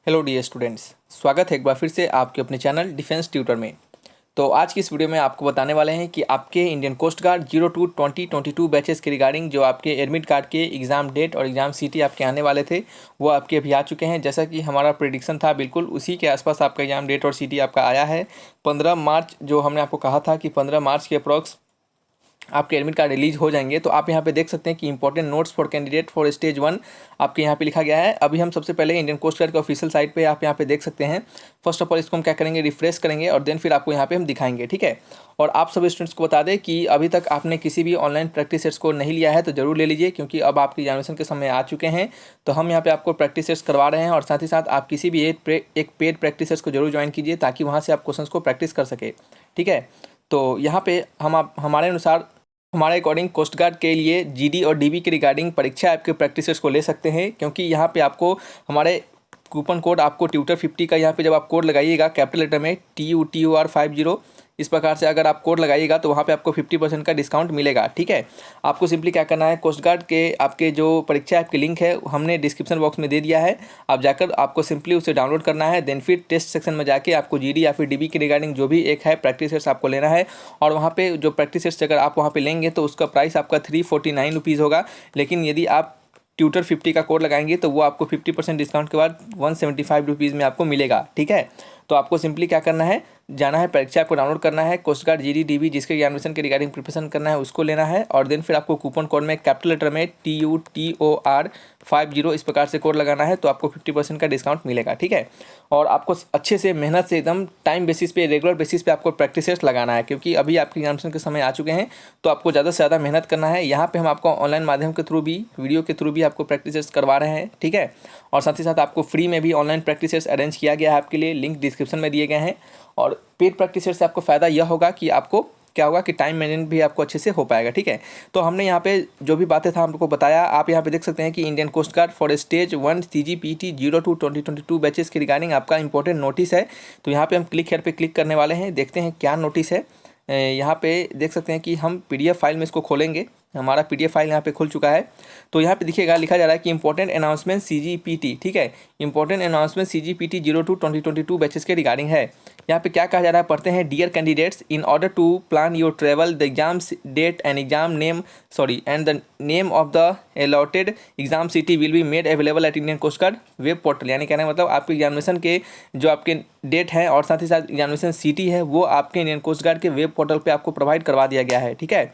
Hello dear students, स्वागत है एक बार फिर से आपके अपने चैनल डिफेंस ट्यूटर में। तो आज की इस वीडियो में आपको बताने वाले हैं कि आपके इंडियन कोस्ट गार्ड 02-2022 बैचेस के रिगार्डिंग जो आपके एडमिट कार्ड के एग्ज़ाम डेट और एग्ज़ाम सीटी आपके आने वाले थे वो आपके अभी आ चुके हैं। जैसा कि हमारा प्रेडिक्शन था बिल्कुल उसी के आसपास आपका एग्ज़ाम डेट और सीटी आपका आया है 15 मार्च। जो हमने आपको कहा था कि 15 मार्च के अप्रॉक्स आपके एडमिट कार्ड रिलीज हो जाएंगे। तो आप यहाँ पे देख सकते हैं कि important notes for candidate for stage 1 आपके यहाँ पे लिखा गया है। अभी हम सबसे पहले इंडियन कोस्ट गार्ड के ऑफिशियल साइट पे आप यहाँ पे देख सकते हैं। फर्स्ट ऑफ ऑल इसको हम क्या करेंगे, रिफ्रेश करेंगे और देन फिर आपको यहाँ पे हम दिखाएंगे, ठीक है। और आप सभी स्टूडेंट्स को बता दें कि अभी तक आपने किसी भी ऑनलाइन प्रैक्टिस सेट्स को नहीं लिया है तो जरूर ले लीजिए, क्योंकि अब आपकी एग्जामिनेशन के समय आ चुके हैं। तो हम यहाँ पे आपको प्रैक्टिस सेट्स करवा रहे हैं और साथ ही साथ आप किसी भी एक पेड प्रैक्टिस सेट्स को जरूर ज्वाइन कीजिए ताकि वहाँ से आप क्वेश्चन को प्रैक्टिस कर सके, ठीक है। तो यहाँ पे हम हमारे अनुसार हमारे अकॉर्डिंग कोस्ट गार्ड के लिए जीडी और डीबी के रिगार्डिंग परीक्षा ऐप के प्रैक्टिसेस को ले सकते हैं, क्योंकि यहाँ पे आपको हमारे कूपन कोड आपको ट्यूटर 50 का यहाँ पे जब आप कोड लगाइएगा कैपिटल लेटर में TUTOR50 इस प्रकार से अगर आप कोड लगाइएगा तो वहाँ पे आपको 50% का डिस्काउंट मिलेगा, ठीक है। आपको सिंपली क्या करना है, कोस्ट गार्ड के आपके जो परीक्षा ऐप के लिंक है हमने डिस्क्रिप्शन बॉक्स में दे दिया है। आप जाकर आपको सिंपली उसे डाउनलोड करना है। देन फिर टेस्ट सेक्शन में जाके आपको जीडी या फिर डीबी के रिगार्डिंग जो भी एक है प्रैक्टिस सेट्स आपको लेना है। और वहाँ पे जो प्रैक्टिस सेट्स अगर आप वहाँ पे लेंगे तो उसका प्राइस आपका 349 रुपीज़ होगा। लेकिन यदि आप ट्यूटर 50 का कोड लगाएंगे तो वो आपको 50% डिस्काउंट के बाद 175 रुपीज़ में आपको मिलेगा, ठीक है। तो आपको सिंपली क्या करना है, जाना है परीक्षा को डाउनलोड करना है, कोस्ट गार्ड जीडी डीबी जिसके एग्जामिनेशन के रिगार्डिंग प्रिपरेशन करना है उसको लेना है। और देन फिर आपको कूपन कोड में कैपिटल लेटर में TUTOR50 इस प्रकार से कोड लगाना है तो आपको 50% का डिस्काउंट मिलेगा, ठीक है। और आपको अच्छे से मेहनत से एकदम टाइम बेसिस पे रेगुलर बेसिस पे आपको प्रैक्टिस लगाना है, क्योंकि अभी आपके एग्जामिनेशन के समय आ चुके हैं। तो आपको ज़्यादा से ज़्यादा मेहनत करना है। यहाँ पे हम आपको ऑनलाइन माध्यम के थ्रू भी वीडियो के थ्रू भी आपको प्रैक्टिस करवा रहे हैं, ठीक है। और साथ ही साथ आपको फ्री में भी ऑनलाइन प्रैक्टिस अरेंज किया गया है आपके लिए, लिंक डिस्क्रिप्शन में दिए गए हैं। और पेड प्रैक्टिस से आपको फ़ायदा यह होगा कि आपको क्या होगा कि टाइम मैनेजमेंट भी आपको अच्छे से हो पाएगा, ठीक है। तो हमने यहाँ पे जो भी बातें था हमको बताया। आप यहाँ पे देख सकते हैं कि Indian coast guard for stage 1 CGPT 02-2022 batches के रिगार्डिंग आपका इंपॉर्टेंट नोटिस है। तो यहाँ पे हम क्लिक हेयर पे क्लिक करने वाले हैं, देखते हैं क्या नोटिस है। यहाँ पे देख सकते हैं कि हम PDF फाइल में इसको खोलेंगे। हमारा PDF फाइल यहाँ पे खुल चुका है। तो यहाँ पे दिखेगा, लिखा जा रहा है कि इंपॉर्टेंट अनाउंसमेंट CGPT, ठीक है। इंपॉर्टेंट अनाउंसमेंट CGPT 02-2022 बैचेस के रिगार्डिंग है। यहाँ पे क्या कहा जा रहा है, पढ़ते हैं। Dear candidates, in order to plan your travel the exam date and the name of the allotted exam city will be made available at Indian coast guard web portal. यानी कहना है मतलब आपके एग्जामिनेशन के जो आपके डेट है और साथ ही साथ एग्जामिनेशन सिटी है वो आपके इंडियन कोस्ट गार्ड के वेब पोर्टल पे आपको प्रोवाइड करवा दिया गया है, ठीक है।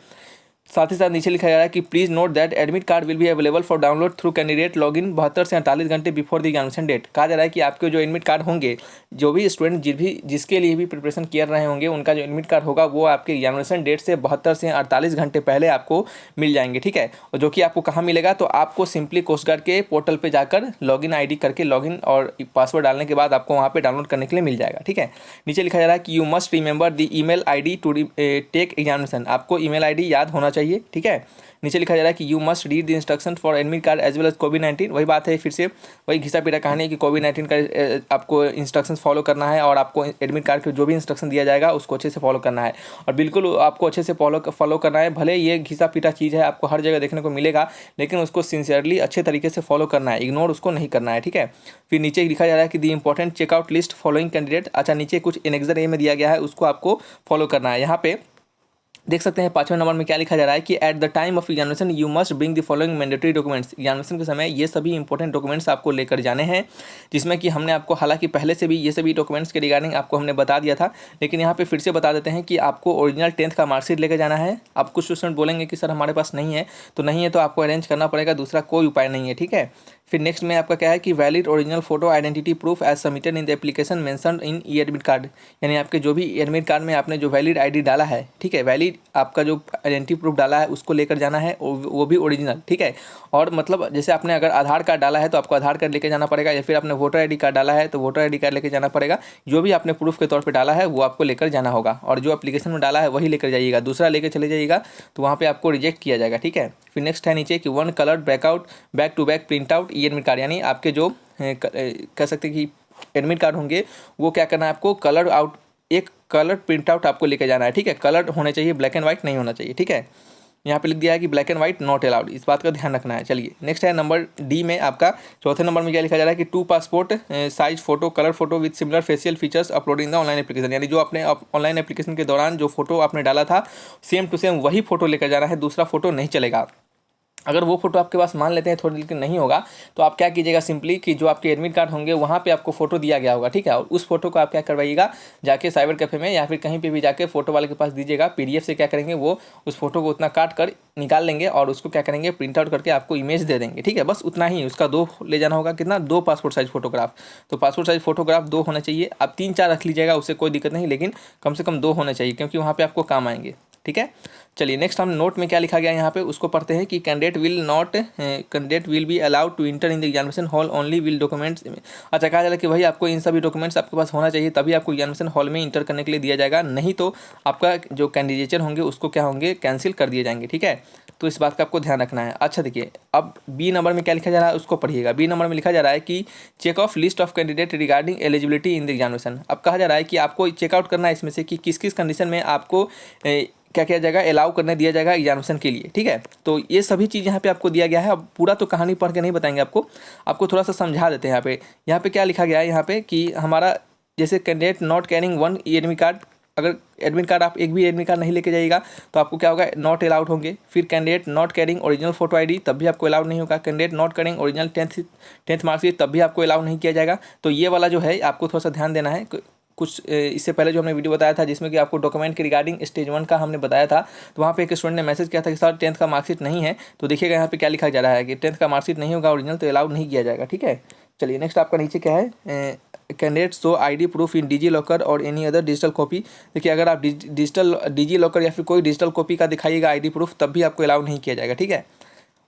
साथ ही साथ नीचे लिखा जा रहा है कि please note that admit card will be available for download through candidate login 72 से 48 घंटे बिफोर द एग्जामिनेशन डेट। कहा जा रहा है कि आपके जो एडमिट कार्ड होंगे, जो भी स्टूडेंट जिसके लिए भी प्रिपरेशन कर रहे होंगे, उनका जो एडमिट कार्ड होगा वो आपके एग्जामिनेशन डेट से 72 से 48 घंटे पहले आपको मिल जाएंगे, ठीक है। और जो कि आपको कहाँ मिलेगा, तो आपको सिंपली कोस्ट गार्ड के पोर्टल पर जाकर लॉगिन ID करके लॉगिन और पासवर्ड डालने के बाद आपको वहाँ पर डाउनलोड करने के लिए मिल जाएगा, ठीक है। नीचे लिखा जा रहा है कि you must remember the email ID to take examination. आपको ईमेल ID याद होना चाहिए, ठीक है। नीचे लिखा जा रहा है कि you must read the instruction for admit card as well as कोविड-19। वही बात है, फिर से वही घिसा पिटा कहानी है कि कोविड-19 का आपको इंस्ट्रक्शंस फॉलो करना है और आपको एडमिट कार्ड के जो भी इंस्ट्रक्शन दिया जाएगा उसको अच्छे से फॉलो करना है। और बिल्कुल आपको अच्छे से फॉलो करना है। भले ये घिसा पिटा चीज़ है, आपको हर जगह देखने को मिलेगा, लेकिन उसको सिंसियरली अच्छे तरीके से फॉलो करना है, इग्नोर उसको नहीं करना है, ठीक है। फिर नीचे लिखा जा रहा है कि the important checkout list following candidate. अच्छा, नीचे कुछ एनेक्सर ए में दिया गया है, उसको आपको फॉलो करना है। यहाँ पे देख सकते हैं 5वें नंबर में क्या लिखा जा रहा है कि at the time of examination you must bring the following mandatory documents. Examination के समय ये सभी इंपॉर्टेंट डॉक्यूमेंट्स आपको लेकर जाने हैं, जिसमें कि हमने आपको हालांकि पहले से भी ये सभी डॉक्यूमेंट्स के रिगार्डिंग आपको हमने बता दिया था, लेकिन यहाँ पे फिर से बता देते हैं कि आपको ओरिजिनल 10th का मार्कशीट लेकर जाना है। आप कुछ स्टूडेंट बोलेंगे कि सर हमारे पास नहीं है, तो नहीं है तो आपको अरेंज करना पड़ेगा, दूसरा कोई उपाय नहीं है, ठीक है। फिर नेक्स्ट में आपका क्या है कि valid original photo identity proof as submitted in the application mentioned in e admit card. यानी आपके जो भी एडमिट कार्ड में आपने जो वैलिड ID डाला है, ठीक है, वैलिड आपका जो आइडेंटिटी प्रूफ डाला है उसको लेकर जाना है, वो भी ओरिजिनल, ठीक है। और मतलब जैसे आपने अगर आधार कार्ड डाला है तो आपको आधार कार्ड लेकर जाना पड़ेगा, या फिर आपने वोटर ID कार्ड डाला है तो वोटर ID कार्ड लेकर जाना पड़ेगा। जो भी आपने प्रूफ के तौर पर डाला है वो आपको लेकर जाना होगा, और जो एप्लीकेशन में डाला है वही लेकर जाइएगा। दूसरा लेकर चले जाइएगा तो वहाँ पर आपको रिजेक्ट किया जाएगा, ठीक है। फिर नेक्स्ट है नीचे कि 1 colour back to back print out e admit card. यानी आपके जो कह सकते हैं कि एडमिट कार्ड होंगे वो क्या करना है, आपको एक कलर प्रिंट आउट आपको लेके जाना है, ठीक है। कलर होने चाहिए, ब्लैक एंड वाइट नहीं होना चाहिए, ठीक है। यहाँ पे लिख दिया है कि black and white not allowed, इस बात का ध्यान रखना है। चलिए नेक्स्ट है नंबर डी में आपका चौथे नंबर में क्या लिखा जा रहा है कि 2 passport size photo colour photo with similar facial features uploading the online application, यानी जो आपने ऑनलाइन एप्लीकेशन के दौरान जो फोटो आपने डाला था सेम टू सेम वही फोटो लेकर जाना है, दूसरा फोटो नहीं चलेगा। अगर वो फोटो आपके पास मान लेते हैं थोड़ी देर के नहीं होगा तो आप क्या कीजिएगा, सिंपली कि जो आपके एडमिट कार्ड होंगे वहाँ पे आपको फोटो दिया गया होगा, ठीक है, और उस फोटो को आप क्या करवाइएगा, जाके साइबर कैफे में या फिर कहीं पे भी जाके फोटो वाले के पास दीजिएगा। पीडीएफ से क्या करेंगे, वो उस फोटो को उतना काट कर निकाल लेंगे और उसको क्या करेंगे, प्रिंट आउट करके आपको इमेज दे देंगे, ठीक है, बस उतना ही। उसका 2 ले जाना होगा, कितना, 2 पासपोर्ट साइज फोटोग्राफ। तो पासपोर्ट साइज फोटोग्राफ 2 होना चाहिए, आप 3-4 रख लीजिएगा, उससे कोई दिक्कत नहीं, लेकिन कम से कम 2 होने चाहिए क्योंकि वहाँ पे आपको काम आएंगे, ठीक है। चलिए नेक्स्ट हम नोट में क्या लिखा गया यहाँ पे उसको पढ़ते हैं कि candidate will be allowed to enter in the examination hall only will documents. अच्छा, कहा जा रहा है कि भाई आपको इन सभी डॉक्यूमेंट्स आपके पास होना चाहिए, तभी आपको एग्जामिनेशन हॉल में इंटर करने के लिए दिया जाएगा, नहीं तो आपका जो कैंडिडेचर होंगे उसको क्या होंगे, कैंसिल कर दिए जाएंगे, ठीक है। तो इस बात का आपको ध्यान रखना है। अच्छा देखिए, अब बी नंबर में क्या लिखा जा रहा है उसको पढ़िएगा। बी नंबर में लिखा जा रहा है कि check of list of candidate regarding eligibility in the examination. अब कहा जा रहा है कि आपको चेकआउट करना है इसमें से कि किस किस कंडीशन में आपको क्या किया जाएगा, अलाउ करने दिया जाएगा एग्जामिनेशन के लिए, ठीक है। तो ये सभी चीज़ यहाँ पे आपको दिया गया है। अब पूरा तो कहानी पढ़ के नहीं बताएंगे आपको थोड़ा सा समझा देते हैं। यहाँ पे क्या लिखा गया है यहाँ पे कि हमारा जैसे candidate not carrying 1 admit card, अगर एडमिट कार्ड आप एक भी एडमिट कार्ड नहीं लेके जाइएगा तो आपको क्या होगा, नॉट अलाउड होंगे। फिर candidate not carrying original photo ID, तब भी आपको अलाउड नहीं होगा। Candidate not carrying original 10th marksheet, तब भी आपको अलाउड नहीं किया जाएगा। तो ये वाला जो है आपको थोड़ा सा ध्यान देना है। कुछ इससे पहले जो हमने वीडियो बताया था जिसमें कि आपको डॉक्यूमेंट के रिगार्डिंग स्टेज 1 का हमने बताया था, तो वहाँ पे एक स्टूडेंट ने मैसेज किया था कि सर 10th का मार्कशीट नहीं है। तो देखिएगा यहाँ पे क्या लिखा जा रहा है कि 10th का मार्कशीट नहीं होगा ओरिजिनल, तो अलाउड नहीं किया जाएगा, ठीक है। चलिए नेक्स्ट आपका नीचे क्या है, candidate show ID proof in DigiLocker और एनी अदर डिजिटल कॉपी। देखिए अगर आप डिजी लॉकर या फिर कोई डिजिटल कॉपी का दिखाइएगा आईडी प्रूफ, तब भी आपको अलाउ नहीं किया जाएगा, ठीक है।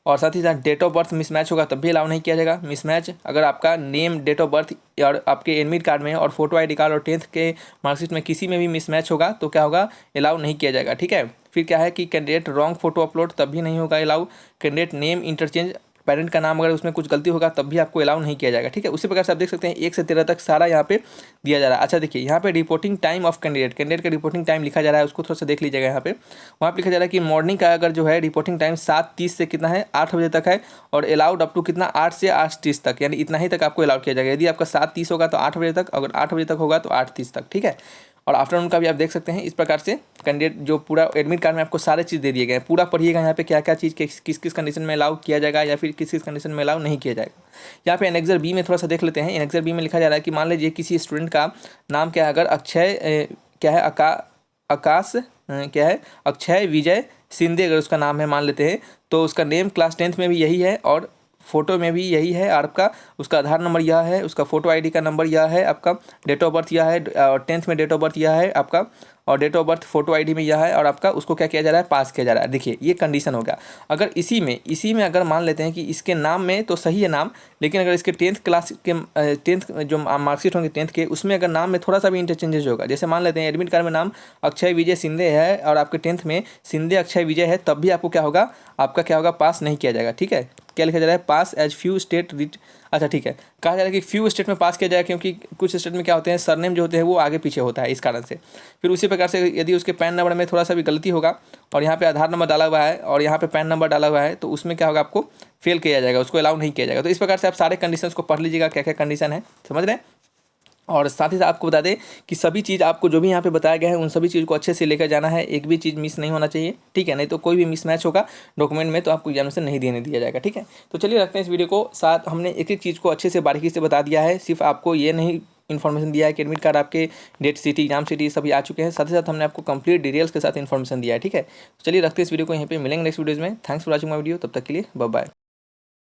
और साथ ही साथ डेट ऑफ बर्थ मिसमैच होगा तब भी अलाउ नहीं किया जाएगा। मिसमैच अगर आपका नेम, डेट ऑफ बर्थ और आपके एडमिट कार्ड में और फोटो आईडी कार्ड और 10th के मार्कशीट में किसी में भी मिसमैच होगा तो क्या होगा, अलाउ नहीं किया जाएगा, ठीक है। फिर क्या है कि कैंडिडेट रॉन्ग फोटो अपलोड, तब भी नहीं होगा allow. Candidate name interchange, parent का नाम अगर उसमें कुछ गलती होगा तब भी आपको अलाउ नहीं किया जाएगा, ठीक है। उसी प्रकार से आप देख सकते हैं 1 से 13 तक सारा यहाँ पे दिया जा रहा है। अच्छा देखिए यहाँ पे रिपोर्टिंग टाइम ऑफ कैंडिडेट का रिपोर्टिंग टाइम लिखा जा रहा है, उसको थोड़ा सा देख लीजिएगा। यहाँ पे वहाँ पे लिखा जा रहा है कि मॉर्निंग का अगर जो है रिपोर्टिंग टाइम 7:30 से कितना है, 8 बजे तक है, और अलाउड अप टू कितना, 8 से 8:30 तक, यानी इतना ही तक आपको अलाउड किया जाएगा। यदि आपका 7:30 होगा तो 8 बजे तक, अगर 8 बजे तक होगा तो 8:30 तक, ठीक है। और आफ्टरनून का भी आप देख सकते हैं। इस प्रकार से कैंडिडेट जो पूरा एडमिट कार्ड में आपको सारे चीज़ दे दिए गए हैं, पूरा पढ़िएगा यहाँ पे क्या क्या चीज़ किस किस कंडीशन में अलाउ किया जाएगा या फिर किस किस कंडीशन में अलाउ नहीं किया जाएगा। यहाँ पे एनेक्सर बी में थोड़ा सा देख लेते हैं। एनेक्सर बी में लिखा जा रहा है कि मान लीजिए किसी स्टूडेंट का नाम क्या है, अगर अक्षय विजय सिंधे अगर उसका नाम है मान लेते हैं, तो उसका नेम क्लास 10th में भी यही है और फोटो में भी यही है, और आपका उसका आधार नंबर यह है, उसका फोटो आईडी का नंबर यह है, आपका डेट ऑफ बर्थ यह है, और 10th में डेट ऑफ बर्थ यह है आपका, और date of birth photo ID में यह है, और आपका उसको क्या किया जा रहा है, पास किया जा रहा है। देखिए ये कंडीशन हो गया। अगर इसी में अगर मान लेते हैं कि इसके नाम में तो सही है नाम, लेकिन अगर इसके 10th क्लास के 10th जो मार्कशीट होंगे 10th के, उसमें अगर नाम में थोड़ा सा भी इंटरचेंजेस होगा, जैसे मान लेते हैं एडमिट कार्ड में नाम अक्षय विजय सिंधे है और आपके 10th में सिंधे अक्षय विजय है, तब भी आपको क्या होगा, आपका क्या होगा, पास नहीं किया जाएगा, ठीक है। क्या लिखा जा रहा है, पास एज फ्यू स्टेट रिट। अच्छा ठीक है, कहा जा रहा है कि फ्यू स्टेट में पास किया जाएगा क्योंकि कुछ स्टेट में क्या होते हैं, सरनेम जो होते हैं वो आगे पीछे होता है, इस कारण से। फिर उसी प्रकार से यदि उसके पैन नंबर में थोड़ा सा भी गलती होगा और यहाँ पे आधार नंबर डाला हुआ है और यहाँ पे पैन नंबर डाला हुआ है, तो उसमें क्या होगा, आपको फेल किया जाएगा, उसको अलाउ नहीं किया जाएगा। तो इस प्रकार से आप सारे कंडीशंस को पढ़ लीजिएगा, क्या क्या कंडीशन है, समझ रहे हैं। और साथ ही साथ आपको बता दें कि सभी चीज़ आपको जो भी यहाँ पे बताया गया है उन सभी चीज़ को अच्छे से लेकर जाना है, एक भी चीज़ मिस नहीं होना चाहिए, ठीक है। नहीं तो कोई भी मिसमैच होगा डॉक्यूमेंट में तो आपको एग्जामिनेशन नहीं देने दिया जाएगा, ठीक है। तो चलिए रखते हैं इस वीडियो को साथ, हमने एक एक चीज़ को अच्छे से बारीकी से बता दिया है, सिर्फ आपको ये नहीं इन्फॉर्मेशन दिया है कि एडमिट कार्ड आपके डेट सिटी एग्जाम सिटी सभी आ चुके हैं, साथ ही साथ हमने आपको कंप्लीट डिटेल्स के साथ इन्फॉर्मेशन दिया है, ठीक है। तो चलिए रखते हैं इस वीडियो को यहीं पे, मिलेंगे नेक्स्ट वीडियोज़ में। Thanks for watching my video, तब तक के लिए बाय बाय।